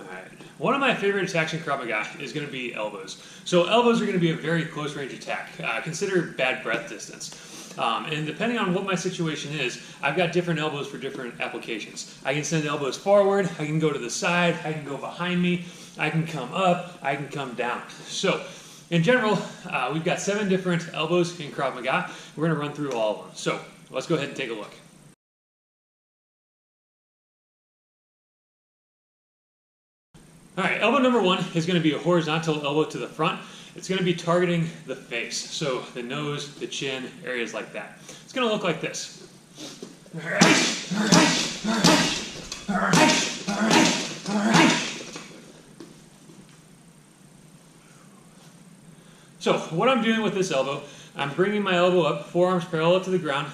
Alright, one of my favorite attacks in Krav Maga is going to be elbows. So elbows are going to be a very close range attack. Consider bad breath distance. And depending on what my situation is, I've got different elbows for different applications. I can send elbows forward, I can go to the side, I can go behind me, I can come up, I can come down. So in general, we've got 7 different elbows in Krav Maga. We're going to run through all of them. So let's go ahead and take a look. Alright, elbow number 1 is going to be a horizontal elbow to the front. It's going to be targeting the face, so the nose, the chin, areas like that. It's going to look like this. So what I'm doing with this elbow, I'm bringing my elbow up, forearms parallel to the ground,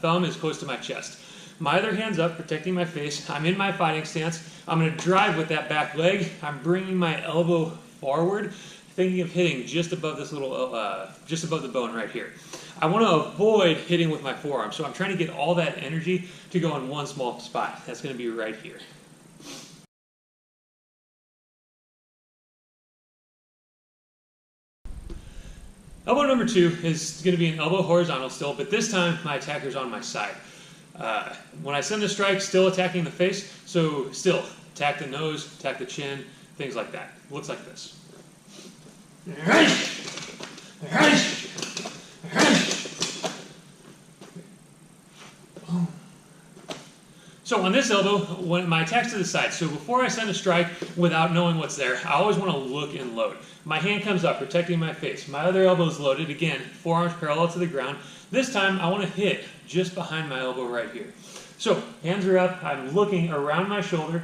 thumb is close to my chest. My other hand's up, protecting my face. I'm in my fighting stance. I'm going to drive with that back leg. I'm bringing my elbow forward, thinking of hitting just above this little, just above the bone right here. I want to avoid hitting with my forearm, so I'm trying to get all that energy to go in one small spot. That's going to be right here. Elbow number 2 is going to be an elbow horizontal still, but this time my attacker's on my side. When I send a strike, still attacking the face, so still attack the nose, attack the chin, things like that. It looks like this. So on this elbow, when my attack's to the side, so before I send a strike without knowing what's there, I always want to look and load. My hand comes up, protecting my face. My other elbow's loaded, again, forearms parallel to the ground. This time, I want to hit just behind my elbow right here. So, hands are up, I'm looking around my shoulder.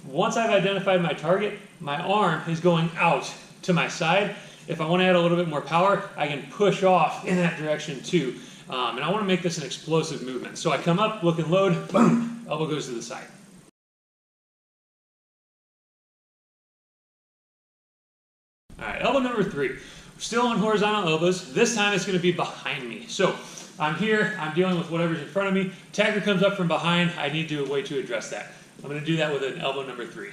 Once I've identified my target, my arm is going out to my side. If I want to add a little bit more power, I can push off in that direction too. And I want to make this an explosive movement. So I come up, look and load, boom, elbow goes to the side. Alright, elbow number 3. We're still on horizontal elbows. This time it's going to be behind me. So I'm here, I'm dealing with whatever's in front of me. Attacker comes up from behind, I need a way to address that. I'm going to do that with an elbow number 3.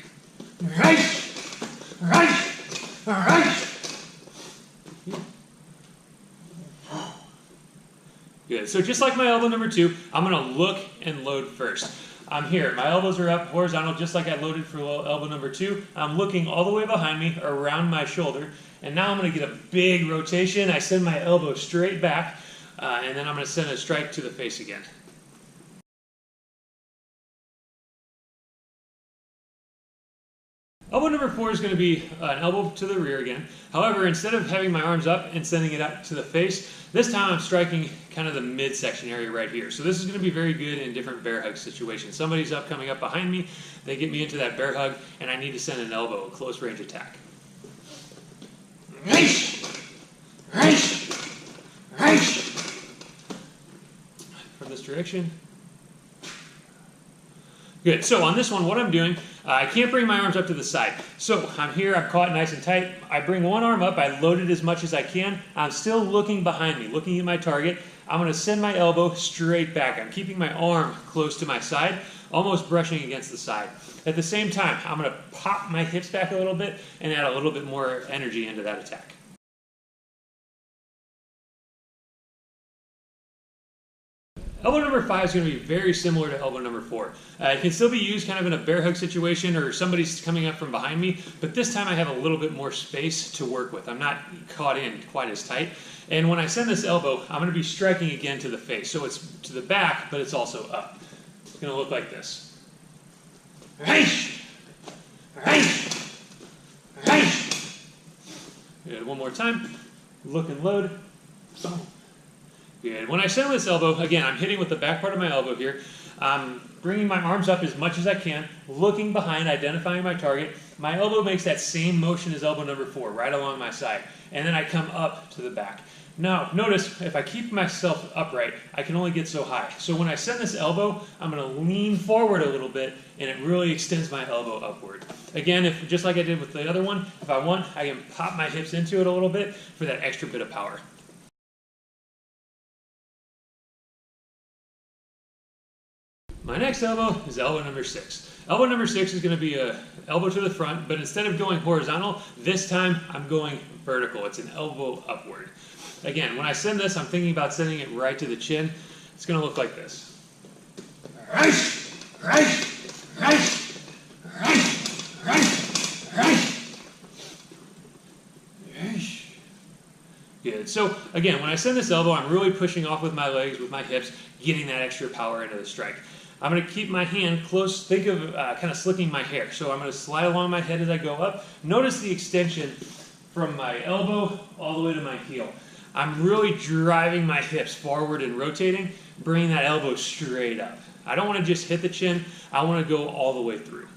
Good. So just like my elbow number 2, I'm going to look and load first. I'm here. My elbows are up horizontal just like I loaded for elbow number 2. I'm looking all the way behind me around my shoulder. And now I'm going to get a big rotation. I send my elbow straight back. And then I'm going to send a strike to the face again. Elbow number 4 is going to be an elbow to the rear again. However, instead of having my arms up and sending it up to the face, this time I'm striking kind of the midsection area right here. So this is going to be very good in different bear hug situations. Somebody's coming up behind me, they get me into that bear hug, and I need to send an elbow, a close range attack. From this direction. Good. So on this one, what I'm doing, I can't bring my arms up to the side. So I'm here, I'm caught nice and tight. I bring one arm up, I load it as much as I can. I'm still looking behind me, looking at my target. I'm going to send my elbow straight back. I'm keeping my arm close to my side, almost brushing against the side. At the same time, I'm going to pop my hips back a little bit and add a little bit more energy into that attack. Elbow number 5 is going to be very similar to elbow number 4. It can still be used kind of in a bear hug situation or somebody's coming up from behind me, but this time I have a little bit more space to work with. I'm not caught in quite as tight. And when I send this elbow, I'm going to be striking again to the face. So it's to the back, but it's also up. It's going to look like this. Good. One more time. Look and load. Good. When I send this elbow, again, I'm hitting with the back part of my elbow here. I'm bringing my arms up as much as I can, looking behind, identifying my target. My elbow makes that same motion as elbow number 4, right along my side. And then I come up to the back. Now, notice, if I keep myself upright, I can only get so high. So when I send this elbow, I'm going to lean forward a little bit, and it really extends my elbow upward. Again, just like I did with the other one, if I want, I can pop my hips into it a little bit for that extra bit of power. My next elbow is elbow number 6. Elbow number 6 is going to be a elbow to the front, but instead of going horizontal, this time I'm going vertical. It's an elbow upward. Again, when I send this, I'm thinking about sending it right to the chin. It's going to look like this. Good. So again, when I send this elbow, I'm really pushing off with my legs, with my hips, getting that extra power into the strike. I'm going to keep my hand close. Think of kind of slicking my hair. So I'm going to slide along my head as I go up. Notice the extension from my elbow all the way to my heel. I'm really driving my hips forward and rotating, bringing that elbow straight up. I don't want to just hit the chin. I want to go all the way through.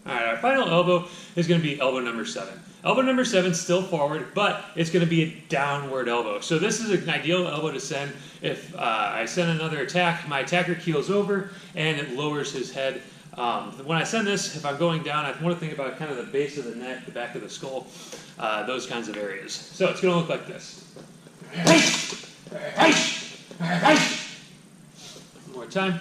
All right, our final elbow is going to be elbow number 7. Elbow number 7 is still forward, but it's going to be a downward elbow. So this is an ideal elbow to send if I send another attack, my attacker keels over and it lowers his head. When I send this, if I'm going down, I want to think about kind of the base of the neck, the back of the skull, those kinds of areas. So it's going to look like this. One more time.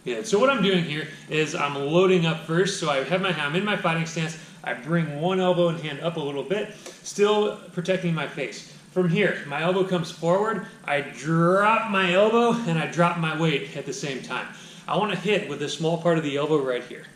Yeah, so what I'm doing here is I'm loading up first. So I'm in my fighting stance. I bring one elbow and hand up a little bit, still protecting my face. From here, my elbow comes forward, I drop my elbow, and I drop my weight at the same time. I want to hit with this small part of the elbow right here.